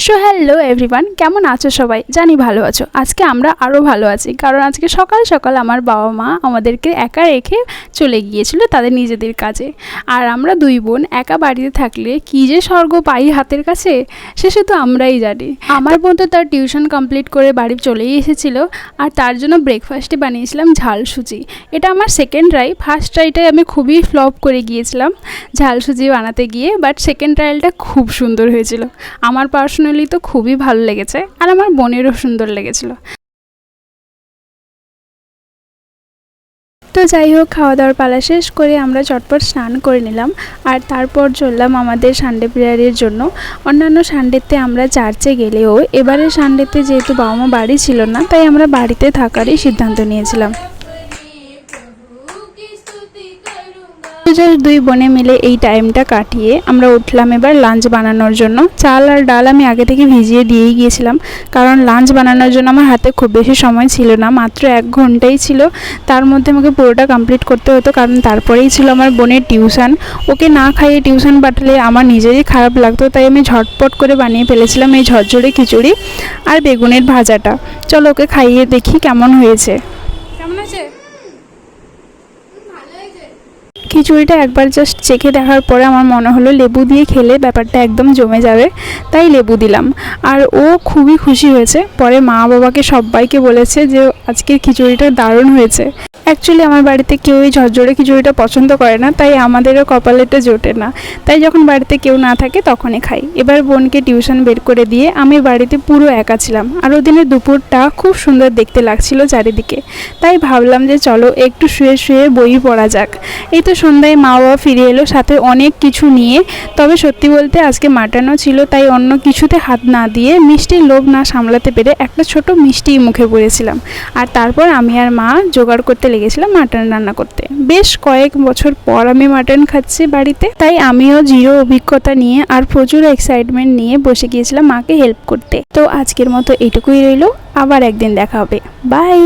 So hello everyone, কেমন আছো সবাই? জানি ভালো আছো। আজকে আমরা আরও ভালো আছি, কারণ আজকে সকাল সকাল আমার বাবা মা আমাদেরকে একা রেখে চলে গিয়েছিল তাদের নিজেদের কাজে। আর আমরা দুই বোন একা বাড়িতে থাকলে কী যে স্বর্গ পাই হাতের কাছে, সে শুধু আমরাই জানি। আমার বোন তো তার টিউশন কমপ্লিট করে বাড়ি চলেই এসেছিল, আর তার জন্য ব্রেকফাস্টে বানিয়েছিলাম ঝাল সুজি। এটা আমার সেকেন্ড ট্রাই। ফার্স্ট ট্রাইটায় আমি খুবই ফ্লপ করে গিয়েছিলাম ঝাল সুজি বানাতে গিয়ে, বাট সেকেন্ড ট্রায়ালটা খুব সুন্দর হয়েছিল। আমার পার্সোনালি তো খুবই ভালো লেগেছে, আর আমার বোনেরও সুন্দর লেগেছিল। তো যাই হোক, খাওয়া দাওয়ার পালা শেষ করে আমরা চটপট স্নান করে নিলাম, আর তারপর চললাম আমাদের সানডে প্রেয়ারের জন্য। অন্যান্য সানডেতে আমরা চার্চে গেলেও এবারের সানডেতে যেহেতু বাবা মা বাড়ি ছিল না, তাই আমরা বাড়িতে থাকারই সিদ্ধান্ত নিয়েছিলাম। দুই বোনে মিলে এই টাইমটা কাটিয়ে আমরা উঠলাম এবার লাঞ্চ বানানোর জন্য। চাল আর ডাল আমি আগে থেকে ভিজিয়ে দিয়েই গিয়েছিলাম, কারণ লাঞ্চ বানানোর জন্য আমার হাতে খুব বেশি সময় ছিল না, মাত্র 1 ঘন্টাই ছিল। তার মধ্যে আমাকে পুরোটা কমপ্লিট করতে হতো, কারণ তারপরেই ছিল আমার বোনের টিউশন। ওকে না খাইয়ে টিউশন পাঠালে আমার নিজেরই খারাপ লাগতো, তাই আমি ঝটপট করে বানিয়ে ফেলেছিলাম এই ঝরঝরে খিচুড়ি আর বেগুনের ভাজাটা। চলো ওকে খাইয়ে দেখি কেমন হয়েছে। কেমন আছে খিচুড়িটা? একবার জাস্ট চেখে দেখার পরে আমার মনে হলো লেবু দিয়ে খেলে ব্যাপারটা একদম জমে যাবে, তাই লেবু দিলাম। আর ও খুবই খুশি হয়েছে। পরে মা বাবাকে সবাইকে বলেছে যে আজকের খিচুড়িটা দারুণ হয়েছে। অ্যাকচুয়ালি আমার বাড়িতে কেউ এই ঝরঝরে খিচুড়িটা পছন্দ করে না, তাই আমাদেরও কপালেটা জোটে না। তাই যখন বাড়িতে কেউ না থাকে তখনই খাই। এবার বোনকে টিউশন বের করে দিয়ে আমি বাড়িতে পুরো একা ছিলাম, আর ওদিনের দুপুরটা খুব সুন্দর দেখতে লাগছিল চারিদিকে। তাই ভাবলাম যে চলো একটু শুয়ে শুয়ে বই পড়া যাক। এই তো সন্ধ্যায় মা বাবা ফিরে এলো সাথে অনেক কিছু নিয়ে। তবে সত্যি বলতে আজকে মাটনও ছিল, তাই অন্য কিছুতে হাত না দিয়ে মিষ্টির লোভ না সামলাতে পেরে একটা ছোট মিষ্টি মুখে পড়েছিলাম। আর তারপর আমি আর মা জোগাড় করতে লেগেছিলাম মাটন রান্না করতে। বেশ কয়েক বছর পর আমি মাটন খাচ্ছি বাড়িতে, তাই আমিও জিরো অভিজ্ঞতা নিয়ে আর প্রচুর এক্সাইটমেন্ট নিয়ে বসে গিয়েছিলাম মাকে হেল্প করতে। তো আজকের মতো এইটুকুই রইল, আবার একদিন দেখা হবে। বাই।